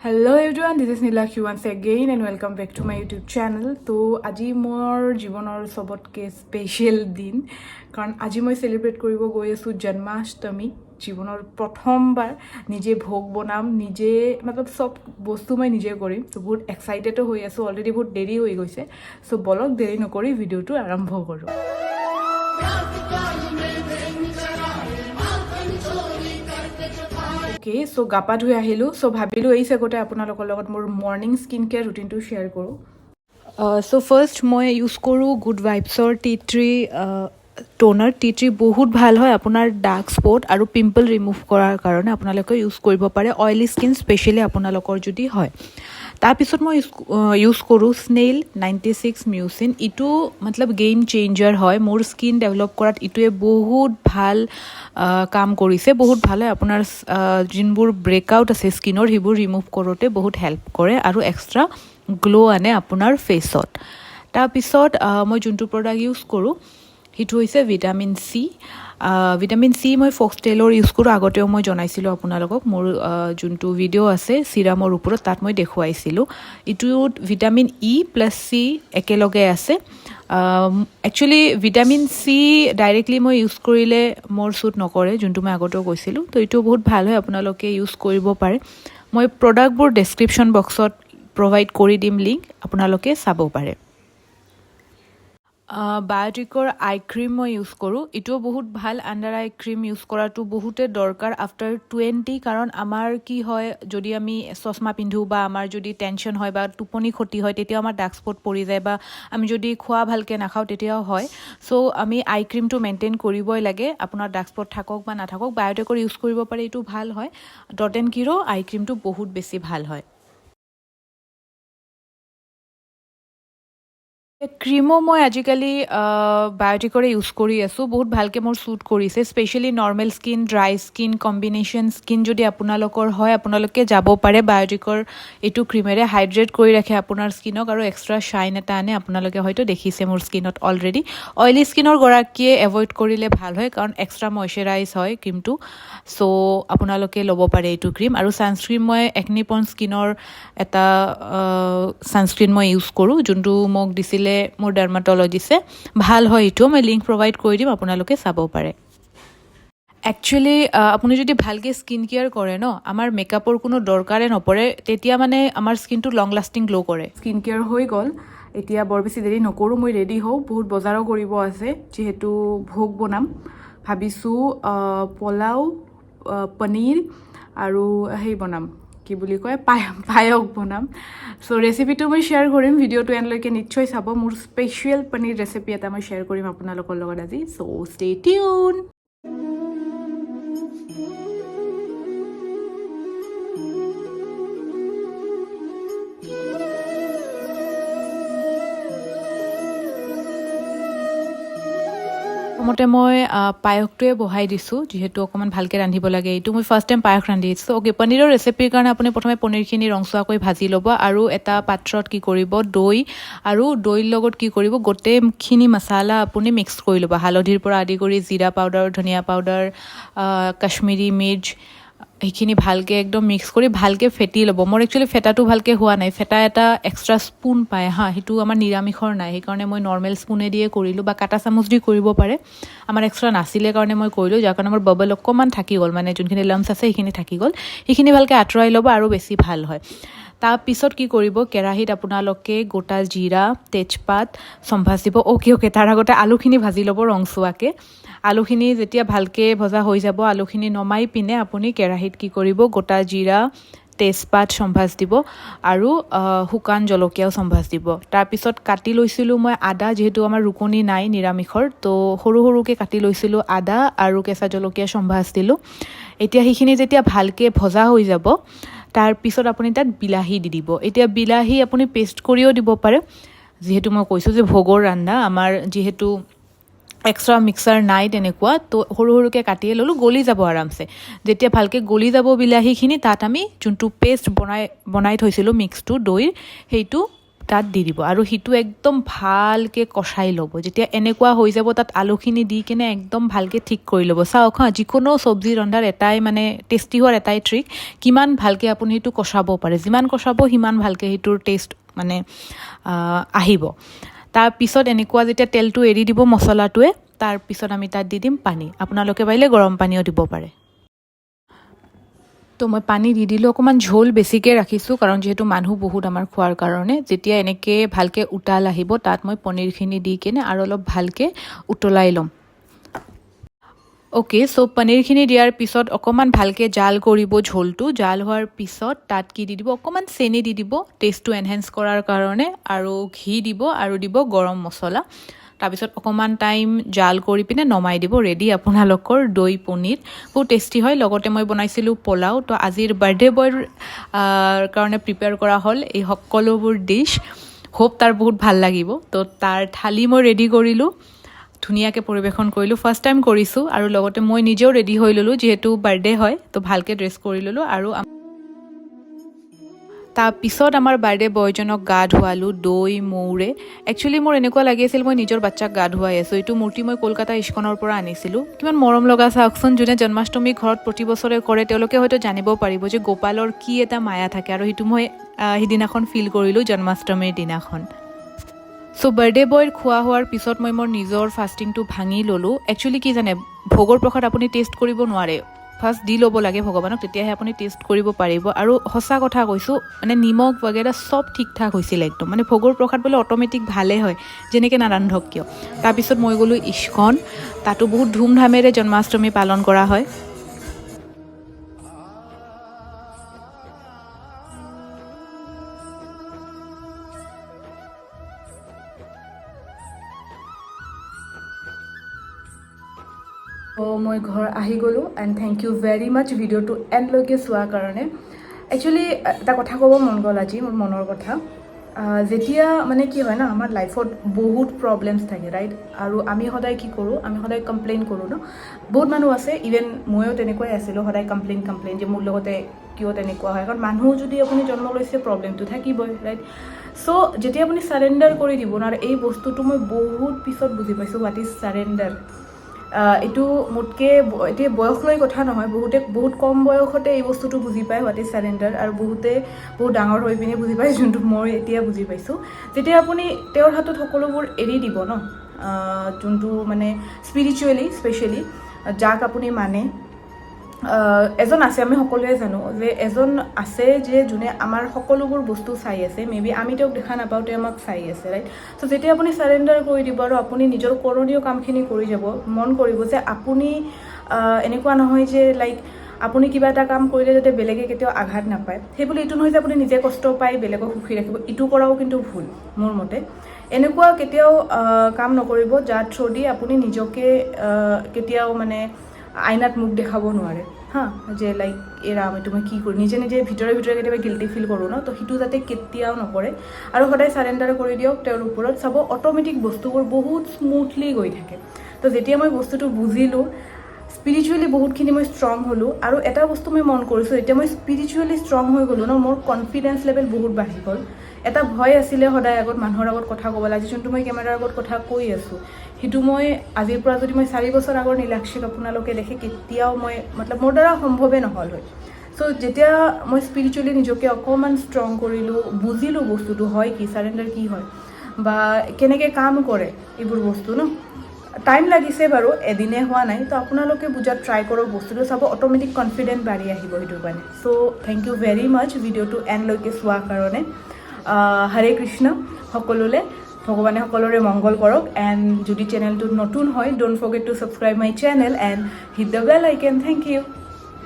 Hello everyone, this is Snail once again and welcome back to my YouTube channel. So, আজি মোৰ জীৱনৰ সবতকে special দিন কাৰণ আজি মই সেলিব্ৰেট কৰিব গৈ আছো জন্মাষ্টমী জীৱনৰ প্ৰথমবাৰ নিজে ভোগ বনাম নিজে मतलब সব বস্তু মই নিজে কৰিম তো বহুত এক্সাইটেড হৈ আছো অলৰেডি বহুত দেৰি হৈ গৈছে সো বলক দেৰি নকৰি ভিডিওটো আৰম্ভ কৰো Okay, so gapa dhui ahilu. So bhabilu ei segote apunalokor logot mor morning skincare routine to share koru. So first moi use koru Good Vibes or tea tree toner. Tea tree বহুত ভাল হয় আপোনাৰ dark spot আৰু pimple remove কৰাৰ কাৰণে আপোনালোকে use কৰিব পাৰে অইলি স্কিন স্পেশালি আপোনালোকৰ যদি হয় তাৰপিছত মই ইউজ কৰোঁ স্নেইল 96 মিউচিন ইটো मतलब গেম চেঞ্জাৰ হয় মোৰ স্কিন ডেভেলপ কৰাত ইটোৱে বহুত ভাল কাম কৰিছে বহুত ভাল হয় আপোনাৰ জিনবোৰ ব্ৰেকআউট আছে স্কিনৰ হিবোৰ ৰিমুভ কৰোতে বহুত হেল্প কৰে আৰু এক্সট্ৰা গ্লো আনে আপোনাৰ ফেসত তাৰপিছত মই যোনটো প্ৰডাক্ট ইউজ কৰোঁ হিটো হৈছে ভিটামিন সি ভিটামিন সি মই ফক্সটেলৰ ইউজ কৰোঁ আগতেও মই জনাইছিলোঁ আপোনালোকক মোৰ যোনটো ভিডিঅ' আছে চিৰামৰ ওপৰত তাত মই দেখুৱাইছিলোঁ ইটোত ভিটামিন ই প্লাছ চি একেলগে আছে একচুৱেলি ভিটামিন সি ডাইৰেক্টলি মই ইউজ কৰিলে মোৰ শ্বুট নকৰে যোনটো মই আগতেও কৈছিলোঁ তো এইটো বহুত ভাল হয় আপোনালোকে ইউজ কৰিব পাৰে মই প্ৰডাক্টবোৰ ডেছক্ৰিপশ্যন বক্সত প্ৰভাইড কৰি দিম লিংক আপোনালোকে চাব পাৰে বায়োটিকৰ আই ক্ৰীম মই ইউজ কৰোঁ ইটো বহুত ভাল আণ্ডাৰ আই ক্ৰীম ইউজ কৰাটো বহুতে দৰকাৰ আফটাৰ 20 কাৰণ আমাৰ কি হয় যদি আমি চশমা পিন্ধো বা আমাৰ যদি টেনশ্যন হয় বা টোপনি ক্ষতি হয় তেতিয়া আমাৰ ডাৰ্ক স্পট পৰি যায় বা আমি যদি খোৱা ভালকৈ নাখাওঁ তেতিয়াও হয় সো আমি আই ক্ৰীমটো মেইনটেইন কৰিবই লাগে আপোনাৰ ডাৰ্ক স্পট থাকক বা নাথাকক বায়োটিকৰ ইউজ কৰিব পাৰে এইটো ভাল হয় ডট এণ্ড কিৰো আই ক্ৰীমটো বহুত বেছি ভাল হয় ক্ৰীমো মই আজিকালি বায়োটিকৰে ইউজ কৰি আছোঁ বহুত ভালকৈ মোৰ শ্বুট কৰিছে specially normal skin dry skin combination skin যদি আপোনালোকৰ হয় আপোনালোকে যাব পাৰে বায়োটিকৰ এইটো ক্ৰীমেৰে হাইড্ৰেট কৰি ৰাখে আপোনাৰ স্কিনক আৰু এক্সট্ৰা শ্বাইন এটা আনে আপোনালোকে হয়তো দেখিছে মোৰ স্কিনত অলৰেডি অইলি স্কিনৰ গৰাকীয়ে এভইড কৰিলে ভাল হয় কাৰণ এক্সট্ৰা মইশ্চাৰাইজ হয় ক্ৰীমটো চ' আপোনালোকে ল'ব পাৰে এইটো ক্ৰীম আৰু ছানস্ক্ৰীন মই একনি পন স্কিনৰ এটা ছানস্ক্ৰীন মই ইউজ কৰোঁ যোনটো মোক দিছিলে মোৰ ডাৰ্মাটলজিছে ভাল হয় এইটো মই লিংক প্ৰভাইড কৰি দিম আপোনালোকে চাব পাৰে একচুৱেলি আপুনি যদি ভালকৈ স্কিন কেয়াৰ কৰে ন আমাৰ মেকআপৰ কোনো দৰকাৰে নপৰে তেতিয়া মানে আমাৰ স্কিনটো লং লাষ্টিং গ্লো কৰে স্কিন কেয়াৰ হৈ গ'ল এতিয়া বৰ বেছি দেৰি নকৰোঁ মই ৰেডি হওঁ বহুত বজাৰো কৰিব আছে যিহেতু ভোগ বনাম ভাবিছোঁ পোলাও পনীৰ আৰু সেই বনাম কি বুলি কয় পায়স বনাম সো ৰেচিপিটো মই শ্বেয়াৰ কৰিম ভিডিঅ'টো এনলৈকে নিশ্চয় চাব মোৰ স্পেচিয়েল পনীৰ ৰেচিপি এটা মই শ্বেয়াৰ কৰিম আপোনালোকৰ লগত আজি সো ষ্টে টিউন প্ৰথমতে মই পায়সটোৱে বহাই দিছোঁ যিহেতু অকণমান ভালকৈ ৰান্ধিব লাগে এইটো মই ফাৰ্ষ্ট টাইম পায়স ৰান্ধিছোঁ অ'কে পনীৰৰ ৰেচিপিৰ কাৰণে আপুনি প্ৰথমে পনীৰখিনি ৰংচুৱাকৈ ভাজি ল'ব আৰু এটা পাত্ৰত কি কৰিব দৈ আৰু দৈৰ লগত কি কৰিব গোটেইখিনি মছলা আপুনি মিক্স কৰি ল'ব হালধিৰ পৰা আদি কৰি জিৰা পাউডাৰ ধনিয়া পাউডাৰ কাশ্মীৰী মিৰ্চ সেইখিনি ভালকৈ একদম মিক্স কৰি ভালকৈ ফেটি ল'ব মোৰ একচুৱেলি ফেটাটো ভালকৈ হোৱা নাই ফেটা এটা এক্সট্ৰা স্পুন পায় সেইটো আমাৰ নিৰামিষৰ নাই সেইকাৰণে মই নৰ্মেল স্পুনে দিয়ে কৰিলোঁ বা কাটা চামুচ দি কৰিব পাৰে আমাৰ এক্সট্ৰা নাছিলে কাৰণে মই কৰিলোঁ যাৰ কাৰণে মোৰ বাবল অকণমান থাকি গ'ল মানে যোনখিনি লাম্পছ আছে সেইখিনি থাকি গ'ল সেইখিনি ভালকৈ আঁতৰাই ল'ব আৰু বেছি ভাল হয় তাৰপিছত কি কৰিব কেৰাহীত আপোনালোকে গোটা জিৰা তেজপাত চম্ভাজ দিব অ'কে তাৰ আগতে আলুখিনি ভাজি ল'ব ৰংচুৱাকৈ আলুখিনি যেতিয়া ভালকৈ ভজা হৈ যাব আলুখিনি নমাই পিনে আপুনি কেৰাহীত কি কৰিব গোটা জিৰা তেজপাত চম্ভাজ দিব আৰু শুকান জলকীয়াও চম্ভাজ দিব তাৰপিছত কাটি লৈছিলোঁ মই আদা যিহেতু আমাৰ ৰুকনি নাই নিৰামিষৰ তো সৰু সৰুকৈ কাটি লৈছিলোঁ আদা আৰু কেঁচা জলকীয়া চম্ভাজ দিলোঁ এতিয়া সেইখিনি যেতিয়া ভালকৈ ভজা হৈ যাব তাৰপিছত আপুনি তাত বিলাহী দি দিব এতিয়া বিলাহী আপুনি পেষ্ট কৰিও দিব পাৰে যিহেতু মই কৈছোঁ যে ভোগৰ ৰান্ধা আমাৰ যিহেতু এক্সট্ৰা মিক্সাৰ নাই তেনেকুৱা তো সৰু সৰুকৈ কাটিয়ে ল'লোঁ গলি যাব আৰামছে যেতিয়া ভালকৈ গলি যাব বিলাহীখিনি তাত আমি যোনটো পেষ্ট বনাই থৈছিলোঁ মিক্সটো দৈৰ সেইটো তাত দি দিব আৰু হিটো একদম ভালকৈ কষাই ল'ব যেতিয়া এনেকুৱা হৈ যাব তাত আলুখিনি দি কিনে একদম ভালকৈ ঠিক কৰি ল'ব চাওক যিকোনো চব্জি ৰন্ধাৰ এটাই মানে টেষ্টি হোৱাৰ এটাই ট্ৰিক কিমান ভালকৈ আপুনি সেইটো কষাব পাৰে যিমান কষাব সিমান ভালকৈ সেইটোৰ টেষ্ট মানে আহিব তাৰপিছত এনেকুৱা যেতিয়া তেলটো এৰি দিব মছলাটোৱে তাৰপিছত আমি তাত দি দিম পানী আপোনালোকে পাৰিলে গৰম পানীও দিব পাৰে তো মই পানী দি দিলোঁ অকণমান ঝোল বেছিকৈ ৰাখিছোঁ কাৰণ যিহেতু মানুহ বহুত আমাৰ খোৱাৰ কাৰণে যেতিয়া এনেকৈ ভালকৈ উতাল আহিব তাত মই পনীৰখিনি দি কিনে আৰু অলপ ভালকৈ উতলাই ল'ম অ'কে চ' পনীৰখিনি দিয়াৰ পিছত অকণমান ভালকৈ জাল কৰিব ঝোলটো জাল হোৱাৰ পিছত তাত কি দি দিব অকণমান চেনি দি দিব টেষ্টটো এনহেঞ্চ কৰাৰ কাৰণে আৰু ঘি দিব আৰু দিব গৰম মছলা তাৰপিছত অকণমান টাইম জাল কৰি পিনে নমাই দিব ৰেডি আপোনালোকৰ দৈ পনীৰ বহুত টেষ্টি হয় লগতে মই বনাইছিলোঁ পোলাও তো আজিৰ বাৰ্থডে বয়ৰ কাৰণে প্ৰিপেয়াৰ কৰা হ'ল এই সকলোবোৰ ডিছ হোপ তাৰ বহুত ভাল লাগিব তো তাৰ থালি মই ৰেডি কৰিলোঁ ধুনীয়াকৈ পৰিৱেশন কৰিলোঁ ফাৰ্ষ্ট টাইম কৰিছোঁ আৰু লগতে মই নিজেও ৰেডি হৈ ল'লোঁ যিহেতু বাৰ্থডে হয় তো ভালকৈ ড্ৰেছ কৰি ল'লোঁ আৰু তাৰপিছত আমাৰ বাৰ্থডে বয়জনক গা ধুৱালোঁ দৈ মৌৰে একচুৱেলি মোৰ এনেকুৱা লাগি আছিল মই নিজৰ বাচ্চাক গা ধুৱাই আছোঁ এইটো মূৰ্তি মই কলকাতা ইস্কনৰ পৰা আনিছিলোঁ কিমান মৰম লগা চাওকচোন যোনে জন্মাষ্টমী ঘৰত প্ৰতি বছৰে কৰে তেওঁলোকে হয়তো জানিব পাৰিব যে গোপালৰ কি এটা মায়া থাকে আৰু সেইটো মই সিদিনাখন ফিল কৰিলোঁ জন্মাষ্টমীৰ দিনাখন চ' বাৰ্থডে বয়ৰ খোৱা হোৱাৰ পিছত মই মোৰ নিজৰ ফাষ্টিংটো ভাঙি ল'লোঁ একচুৱেলি কি জানে ভোগৰ প্ৰসাদ আপুনি টেষ্ট কৰিব নোৱাৰে ফাৰ্ষ্ট দি ল'ব লাগে ভগৱানক তেতিয়াহে আপুনি টেষ্ট কৰিব পাৰিব আৰু সঁচা কথা কৈছোঁ মানে নিমখ বাগেৰা চব ঠিক ঠাক হৈছিল একদম মানে ভোগৰ প্ৰসাদ বোলে অট'মেটিক ভালেই হয় যেনেকৈ নাৰান্ধক কিয় তাৰপিছত মই গ'লোঁ ইস্কন তাতো বহুত ধুমধামেৰে জন্মাষ্টমী পালন কৰা হয় মই ঘৰ আহি গ'লোঁ এণ্ড থেংক ইউ ভেৰি মাছ ভিডিঅ'টো এণ্ডলৈকে চোৱাৰ কাৰণে একচুৱেলি এটা কথা ক'ব মন গ'ল আজি মোৰ মনৰ কথা যেতিয়া মানে কি হয় না আমাৰ লাইফত বহুত প্ৰব্লেমছ থাকে ৰাইট আৰু আমি সদায় কি কৰোঁ আমি সদায় কমপ্লেইন কৰোঁ ন বহুত মানুহ আছে ইভেন ময়ো তেনেকুৱাই আছিলোঁ সদায় কমপ্লেইন যে মোৰ লগতে কিয় তেনেকুৱা হয় কাৰণ মানুহ যদি আপুনি জন্ম লৈছে প্ৰব্লেমটো থাকিবই ৰাইট চ' যেতিয়া আপুনি চাৰেণ্ডাৰ কৰি দিব ন আৰু এই বস্তুটো মই বহুত পিছত বুজি পাইছোঁ হোৱাট ইজ চাৰেণ্ডাৰ এইটো মোতকৈ এতিয়া বয়স লৈ কথা নহয় বহুত কম বয়সতে এই বস্তুটো বুজি পায় হোৱাট ইজ চাৰেণ্ডাৰ আৰু বহুতে বহুত ডাঙৰ হৈ পিনে বুজি পায় যোনটো মই এতিয়া বুজি পাইছোঁ যেতিয়া আপুনি তেওঁৰ হাতত সকলোবোৰ এৰি দিব ন যোনটো মানে স্পিৰিচুৱেলি স্পেচিয়েলি যাক আপুনি মানে এজন আছে আমি সকলোৱে জানো যে এজন আছে যে যোনে আমাৰ সকলোবোৰ বস্তু চাই আছে মেবি আমি তেওঁক দেখা নাপাওঁ তেওঁ আমাক চাই আছে ৰাইট চ' যেতিয়া আপুনি চাৰেণ্ডাৰ কৰি দিব আৰু আপুনি নিজৰ কৰণীয় কামখিনি কৰি যাব মন কৰিব যে আপুনি এনেকুৱা নহয় যে লাইক আপুনি কিবা এটা কাম কৰিলে যাতে বেলেগে কেতিয়াও আঘাত নাপায় সেই বুলি এইটো নহয় যে আপুনি নিজে কষ্ট পাই বেলেগক সুখী ৰাখিব ইটো কৰাও কিন্তু ভুল মোৰ মতে এনেকুৱা কেতিয়াও কাম নকৰিব যাৰ থ্ৰুদি আপুনি নিজকে কেতিয়াও মানে আইনাত মুখ দেখাব নোৱাৰে যে লাইক এৰাম এইটো মই কি কৰোঁ নিজে ভিতৰে কেতিয়াবা গিল্টি ফিল কৰোঁ ন তো সেইটো যাতে কেতিয়াও নকৰে আৰু সদায় চাৰেণ্ডাৰ কৰি দিয়ক তেওঁৰ ওপৰত চাব অট'মেটিক বস্তুবোৰ বহুত স্মুথলি গৈ থাকে তো যেতিয়া মই বস্তুটো বুজিলোঁ স্পিৰিচুৱেলি বহুতখিনি মই ষ্ট্ৰং হ'লোঁ আৰু এটা বস্তু মই মন কৰিছোঁ এতিয়া মই স্পিৰিচুৱেলি ষ্ট্ৰং হৈ গ'লোঁ ন মোৰ কনফিডেঞ্চ লেভেল বহুত বাঢ়ি গ'ল এটা ভয় আছিলে সদায় আগত মানুহৰ আগত কথা ক'ব লাগে যোনটো মই কেমেৰাৰ আগত কথা কৈ আছোঁ সেইটো মই আজিৰ পৰা যদি মই 4 বছৰ আগৰ নীলাক্ষীক আপোনালোকে দেখে কেতিয়াও মই মতলব মোৰ দ্বাৰা সম্ভৱেই নহ'ল হয় চ' যেতিয়া মই স্পিৰিচুৱেলি নিজকে অকণমান ষ্ট্ৰং কৰিলোঁ বুজিলোঁ বস্তুটো হয় কি চাৰেণ্ডাৰ কি হয় বা কেনেকৈ কাম কৰে এইবোৰ বস্তু ন টাইম লাগিছে বাৰু এদিনে হোৱা নাই তো আপোনালোকে বুজাত ট্ৰাই কৰক বস্তুটো চাব অট'মেটিক কনফিডেণ্ট বাঢ়ি আহিব সেইটোৰ কাৰণে চ' থেংক ইউ ভেৰি মাছ ভিডিঅ'টো এণ্ডলৈকে চোৱাৰ কাৰণে হৰে কৃষ্ণ সকলোলৈ ভগৱানে সকলোৰে মংগল কৰক এণ্ড যদি চেনেলটো নতুন হয় don't forget to subscribe my channel and hit the bell icon thank U